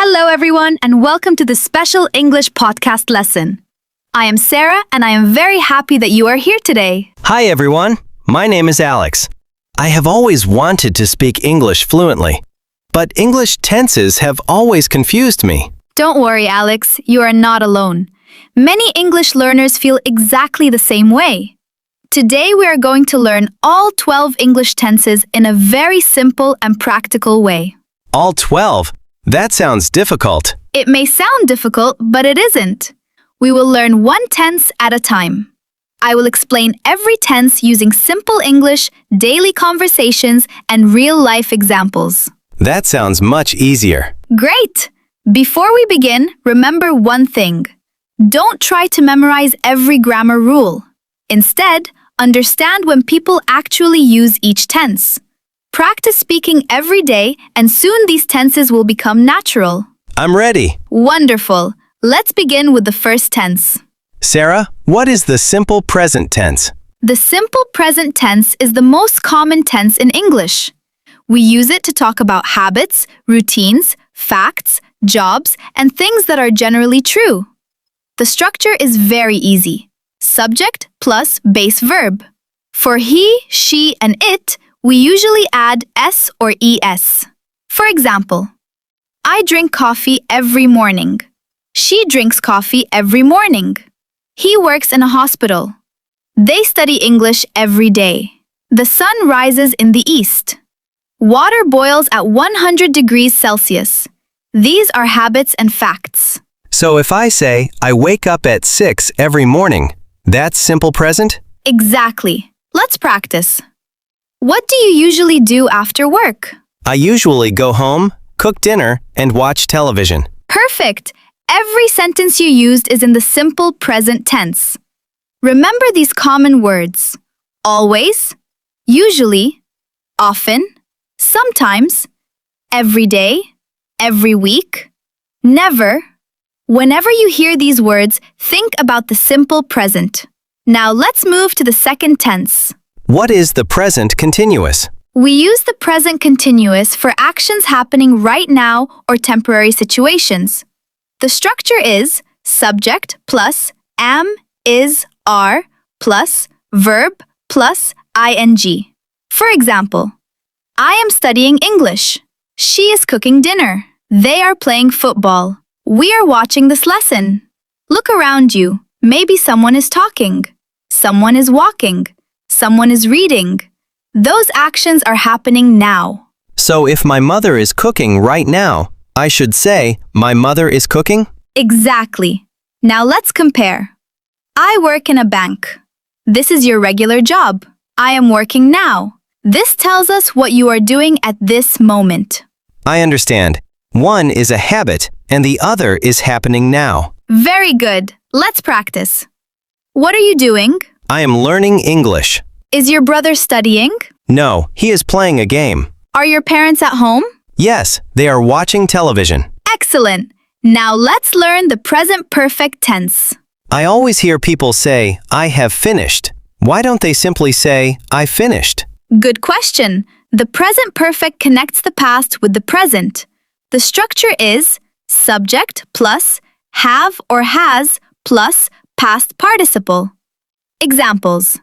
Hello, everyone, and welcome to the special English podcast lesson. I am Sarah, and I am very happy that you are here today. Hi everyone, my name is Alex. I have always wanted to speak English fluently, but English tenses have always confused me. Don't worry, Alex, you are not alone. Many English learners feel exactly the same way. Today we are going to learn all 12 English tenses in a very simple and practical way. All 12? That sounds difficult. It may sound difficult, but it isn't. We will learn one tense at a time. I will explain every tense using simple English, daily conversations, and real-life examples. That sounds much easier. Great! Before we begin, remember one thing. Don't try to memorize every grammar rule. Instead, understand when people actually use each tense. Practice speaking every day, and soon these tenses will become natural. I'm ready. Wonderful. Let's begin with the first tense. Sarah, what is the simple present tense? The simple present tense is the most common tense in English. We use it to talk about habits, routines, facts, jobs, and things that are generally true. The structure is very easy. Subject plus base verb. For he, she, and it, we usually add s or es. For example, I drink coffee every morning. She drinks coffee every morning. He works in a hospital. They study English every day. The sun rises in the east. Water boils at 100 degrees Celsius. These are habits and facts. So if I say, I wake up at 6 every morning, that's simple present? Exactly. Let's practice. What do you usually do after work? I usually go home, cook dinner, and watch television. Perfect! Every sentence you used is in the simple present tense. Remember these common words. Always, usually, often, sometimes, every day, every week, never. Whenever you hear these words, think about the simple present. Now let's move to the second tense. What is the present continuous? We use the present continuous for actions happening right now or temporary situations. The structure is subject plus am, is, are, plus verb plus ing. For example, I am studying English. She is cooking dinner. They are playing football. We are watching this lesson. Look around you. Maybe someone is talking. Someone is walking. Someone is reading. Those actions are happening now. So if my mother is cooking right now, I should say, my mother is cooking? Exactly. Now let's compare. I work in a bank. This is your regular job. I am working now. This tells us what you are doing at this moment. I understand. One is a habit, and the other is happening now. Very good. Let's practice. What are you doing? I am learning English. Is your brother studying? No, he is playing a game. Are your parents at home? Yes, they are watching television. Excellent. Now let's learn the present perfect tense. I always hear people say, I have finished. Why don't they simply say, I finished? Good question. The present perfect connects the past with the present. The structure is subject plus have or has plus past participle. Examples.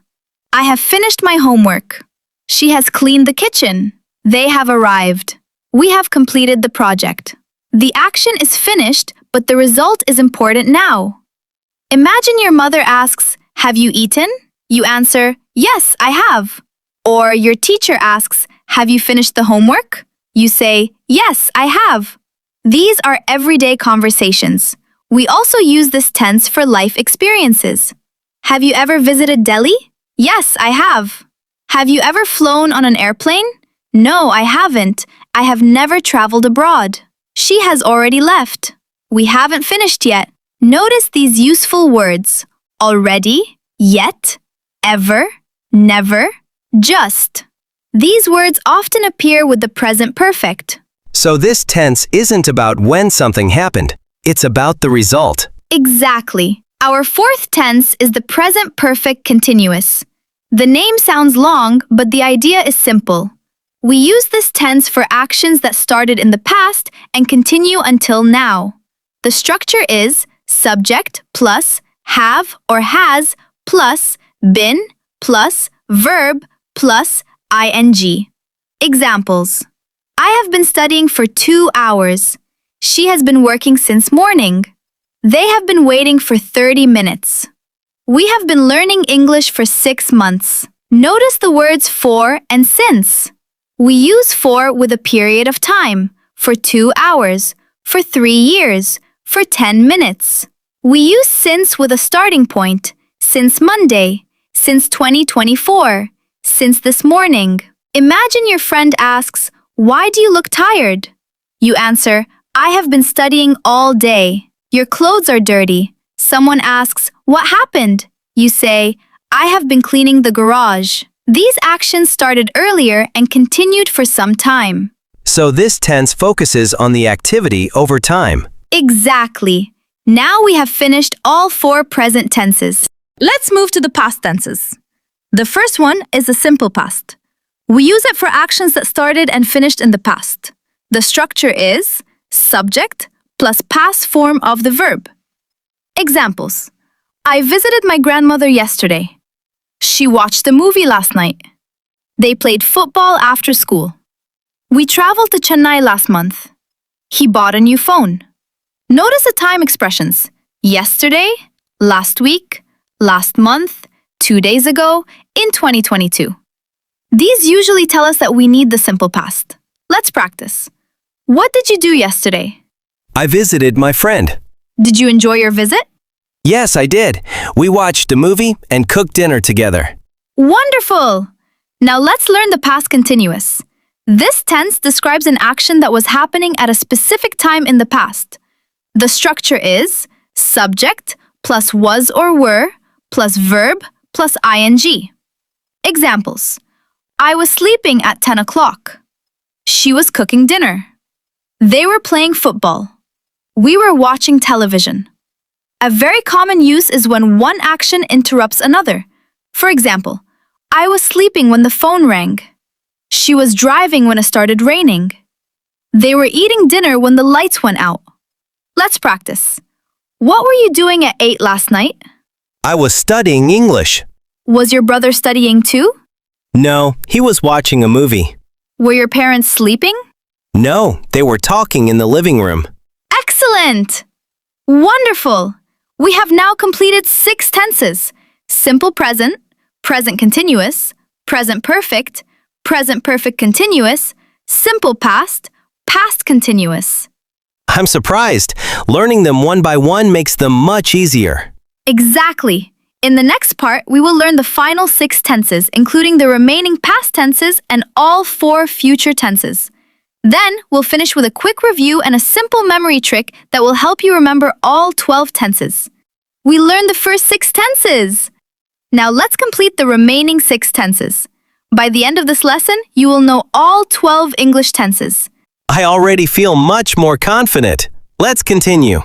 I have finished my homework. She has cleaned the kitchen. They have arrived. We have completed the project. The action is finished, but the result is important now. Imagine your mother asks, have you eaten? You answer, yes, I have. Or your teacher asks, have you finished the homework? You say, yes, I have. These are everyday conversations. We also use this tense for life experiences. Have you ever visited Delhi? Yes, I have. Have you ever flown on an airplane? No, I haven't. I have never traveled abroad. She has already left. We haven't finished yet. Notice these useful words. Already, yet, ever, never, just. These words often appear with the present perfect. So this tense isn't about when something happened. It's about the result. Exactly. Our fourth tense is the present perfect continuous. The name sounds long, but the idea is simple. We use this tense for actions that started in the past and continue until now. The structure is subject plus have or has plus been plus verb plus ing. Examples. I have been studying for 2 hours. She has been working since morning. They have been waiting for 30 minutes. We have been learning English for 6 months. Notice the words for and since. We use for with a period of time, for 2 hours, for 3 years, for 10 minutes. We use since with a starting point, since Monday, since 2024, since this morning. Imagine your friend asks, "Why do you look tired?" You answer, "I have been studying all day." Your clothes are dirty. Someone asks, "What happened?" You say, "I have been cleaning the garage." These actions started earlier and continued for some time. So this tense focuses on the activity over time. Exactly. Now we have finished all 4 present tenses. Let's move to the past tenses. The first one is the simple past. We use it for actions that started and finished in the past. The structure is subject plus past form of the verb. Examples. I visited my grandmother yesterday. She watched a movie last night. They played football after school. We traveled to Chennai last month. He bought a new phone. Notice the time expressions. Yesterday, last week, last month, 2 days ago, in 2022. These usually tell us that we need the simple past. Let's practice. What did you do yesterday? I visited my friend. Did you enjoy your visit? Yes, I did. We watched a movie and cooked dinner together. Wonderful! Now let's learn the past continuous. This tense describes an action that was happening at a specific time in the past. The structure is subject plus was or were plus verb plus ing. Examples. I was sleeping at 10 o'clock. She was cooking dinner. They were playing football. We were watching television. A very common use is when one action interrupts another. For example, I was sleeping when the phone rang. She was driving when it started raining. They were eating dinner when the lights went out. Let's practice. What were you doing at 8 last night? I was studying English. Was your brother studying too? No, he was watching a movie. Were your parents sleeping? No, they were talking in the living room. Excellent! Wonderful! We have now completed 6 tenses: simple present, present continuous, present perfect continuous, simple past, past continuous. I'm surprised. Learning them one by one makes them much easier. Exactly. In the next part, we will learn the final 6 tenses, including the remaining past tenses and all 4 future tenses. Then, we'll finish with a quick review and a simple memory trick that will help you remember all 12 tenses. We learned the first 6 tenses! Now let's complete the remaining 6 tenses. By the end of this lesson, you will know all 12 English tenses. I already feel much more confident. Let's continue.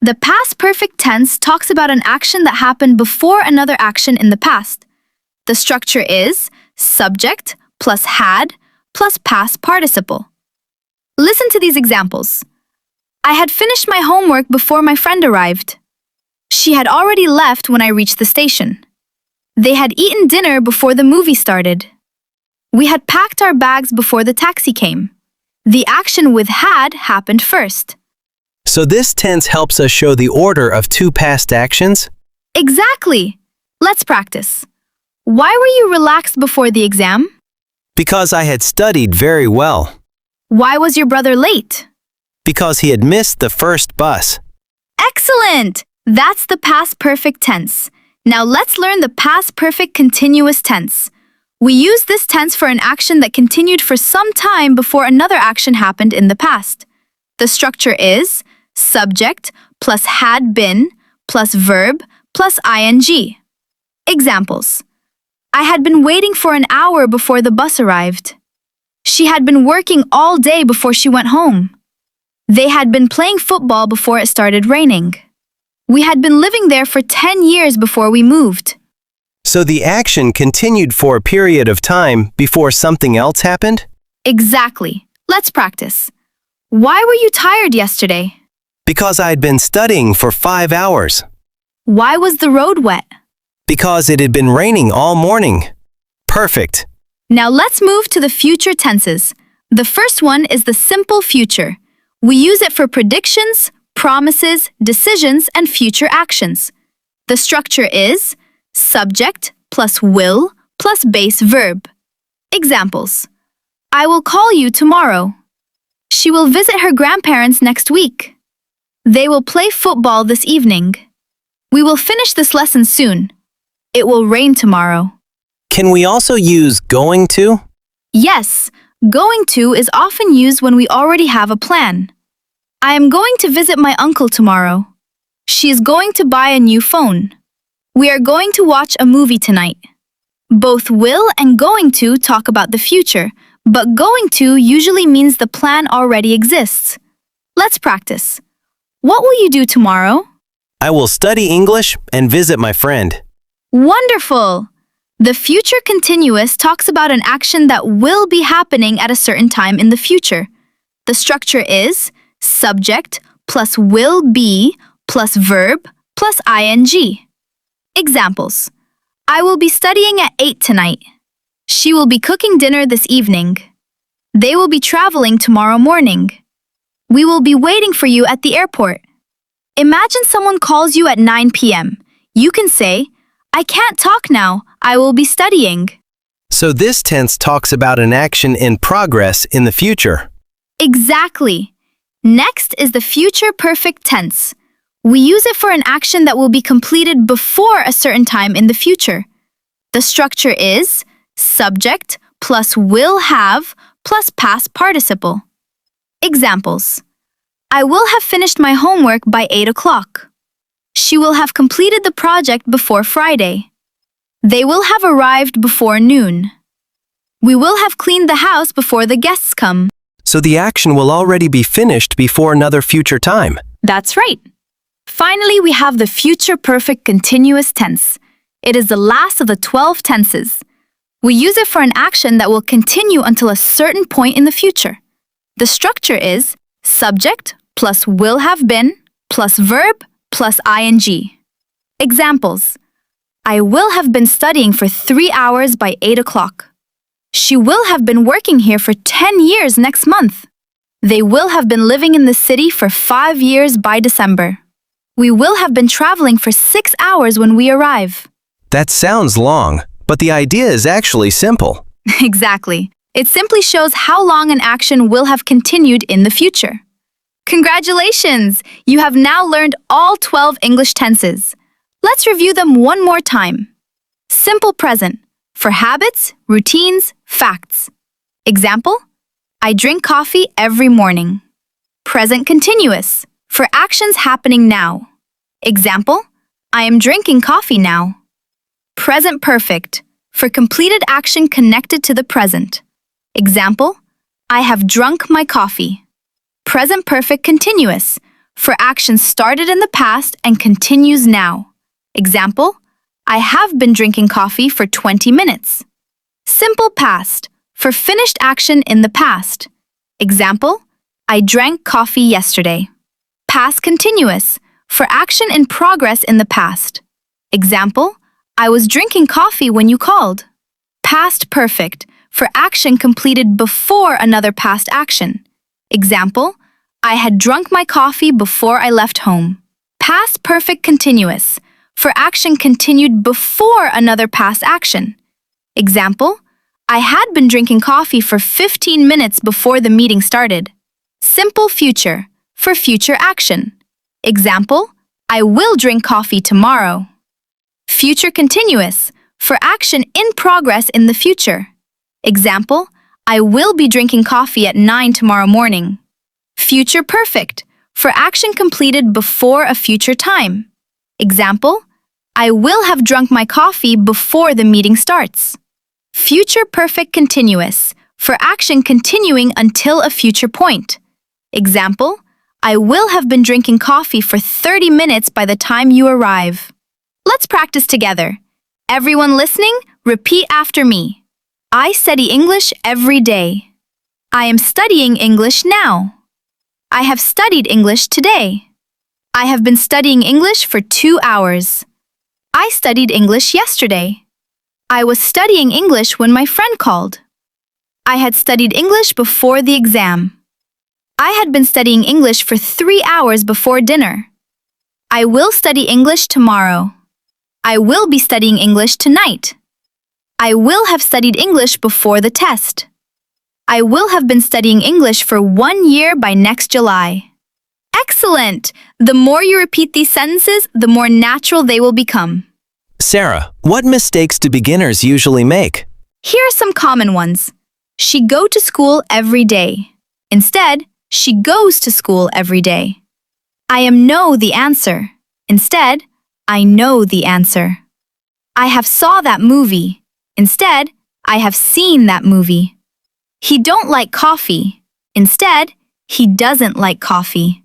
The past perfect tense talks about an action that happened before another action in the past. The structure is subject plus had plus past participle. Listen to these examples. I had finished my homework before my friend arrived. She had already left when I reached the station. They had eaten dinner before the movie started. We had packed our bags before the taxi came. The action with had happened first. So this tense helps us show the order of 2 past actions? Exactly. Let's practice. Why were you relaxed before the exam? Because I had studied very well. Why was your brother late? Because he had missed the first bus. Excellent! That's the past perfect tense. Now let's learn the past perfect continuous tense. We use this tense for an action that continued for some time before another action happened in the past. The structure is subject plus had been plus verb plus ing. Examples. I had been waiting for an hour before the bus arrived. She had been working all day before she went home. They had been playing football before it started raining. We had been living there for 10 years before we moved. So the action continued for a period of time before something else happened? Exactly. Let's practice. Why were you tired yesterday? Because I'd been studying for 5 hours. Why was the road wet? Because it had been raining all morning. Perfect. Now let's move to the future tenses. The first one is the simple future. We use it for predictions, promises, decisions, and future actions. The structure is subject plus will plus base verb. Examples. I will call you tomorrow. She will visit her grandparents next week. They will play football this evening. We will finish this lesson soon. It will rain tomorrow. Can we also use going to? Yes, going to is often used when we already have a plan. I am going to visit my uncle tomorrow. She is going to buy a new phone. We are going to watch a movie tonight. Both will and going to talk about the future, but going to usually means the plan already exists. Let's practice. What will you do tomorrow? I will study English and visit my friend. Wonderful! The future continuous talks about an action that will be happening at a certain time in the future. The structure is subject plus will be plus verb plus ing. Examples. I will be studying at 8 tonight. She will be cooking dinner this evening. They will be traveling tomorrow morning. We will be waiting for you at the airport. Imagine someone calls you at 9 p.m. You can say, I can't talk now. I will be studying. So this tense talks about an action in progress in the future. Exactly. Next is the future perfect tense. We use it for an action that will be completed before a certain time in the future. The structure is subject plus will have plus past participle. Examples. I will have finished my homework by 8 o'clock. She will have completed the project before Friday. They will have arrived before noon. We will have cleaned the house before the guests come. So the action will already be finished before another future time. That's right. Finally, we have the future perfect continuous tense. It is the last of the 12 tenses. We use it for an action that will continue until a certain point in the future. The structure is subject plus will have been plus verb plus ing. Examples. I will have been studying for 3 hours by 8 o'clock. She will have been working here for 10 years next month. They will have been living in the city for 5 years by December. We will have been traveling for 6 hours when we arrive. That sounds long, but the idea is actually simple. Exactly. It simply shows how long an action will have continued in the future. Congratulations! You have now learned all 12 English tenses. Let's review them one more time. Simple present, for habits, routines, facts. Example, I drink coffee every morning. Present continuous, for actions happening now. Example, I am drinking coffee now. Present perfect, for completed action connected to the present. Example, I have drunk my coffee. Present perfect continuous, for action started in the past and continues now. Example, I have been drinking coffee for 20 minutes. Simple past, for finished action in the past. Example, I drank coffee yesterday. Past continuous, for action in progress in the past. Example, I was drinking coffee when you called. Past perfect, for action completed before another past action. Example, I had drunk my coffee before I left home. Past perfect continuous, for action continued before another past action. Example, I had been drinking coffee for 15 minutes before the meeting started. Simple future, for future action. Example, I will drink coffee tomorrow. Future continuous, for action in progress in the future. Example, I will be drinking coffee at 9 tomorrow morning. Future perfect, for action completed before a future time. Example, I will have drunk my coffee before the meeting starts. Future perfect continuous, for action continuing until a future point. Example, I will have been drinking coffee for 30 minutes by the time you arrive. Let's practice together. Everyone listening, repeat after me. I study English every day. I am studying English now. I have studied English today. I have been studying English for 2 hours. I studied English yesterday. I was studying English when my friend called. I had studied English before the exam. I had been studying English for 3 hours before dinner. I will study English tomorrow. I will be studying English tonight. I will have studied English before the test. I will have been studying English for 1 year by next July. Excellent! The more you repeat these sentences, the more natural they will become. Sarah, what mistakes do beginners usually make? Here are some common ones. She go to school every day. Instead, she goes to school every day. I am know the answer. Instead, I know the answer. I have saw that movie. Instead, I have seen that movie. He don't like coffee. Instead, he doesn't like coffee.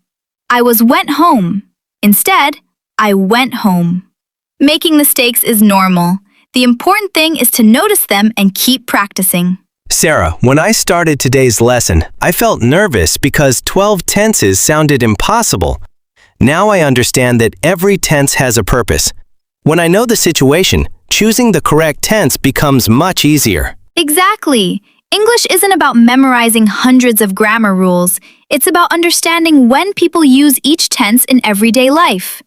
I went home. Instead, I went home. Making mistakes is normal. The important thing is to notice them and keep practicing. Sarah, when I started today's lesson, I felt nervous because 12 tenses sounded impossible. Now I understand that every tense has a purpose. When I know the situation, choosing the correct tense becomes much easier. Exactly. English isn't about memorizing hundreds of grammar rules. It's about understanding when people use each tense in everyday life.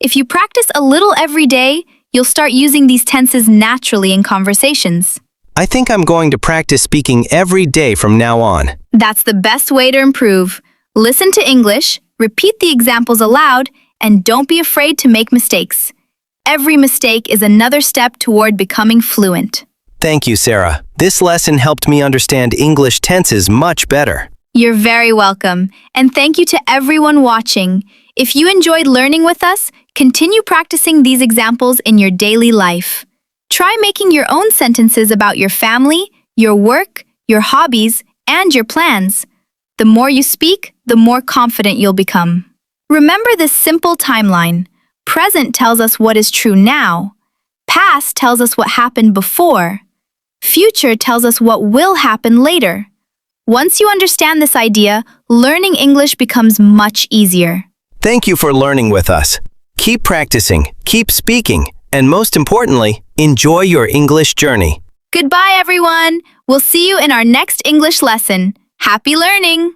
If you practice a little every day, you'll start using these tenses naturally in conversations. I think I'm going to practice speaking every day from now on. That's the best way to improve. Listen to English, repeat the examples aloud, and don't be afraid to make mistakes. Every mistake is another step toward becoming fluent. Thank you, Sarah. This lesson helped me understand English tenses much better. You're very welcome, and thank you to everyone watching. If you enjoyed learning with us, continue practicing these examples in your daily life. Try making your own sentences about your family, your work, your hobbies, and your plans. The more you speak, the more confident you'll become. Remember this simple timeline. Present tells us what is true now. Past tells us what happened before. Future tells us what will happen later. Once you understand this idea, learning English becomes much easier. Thank you for learning with us. Keep practicing, keep speaking, and most importantly, enjoy your English journey. Goodbye, everyone. We'll see you in our next English lesson. Happy learning!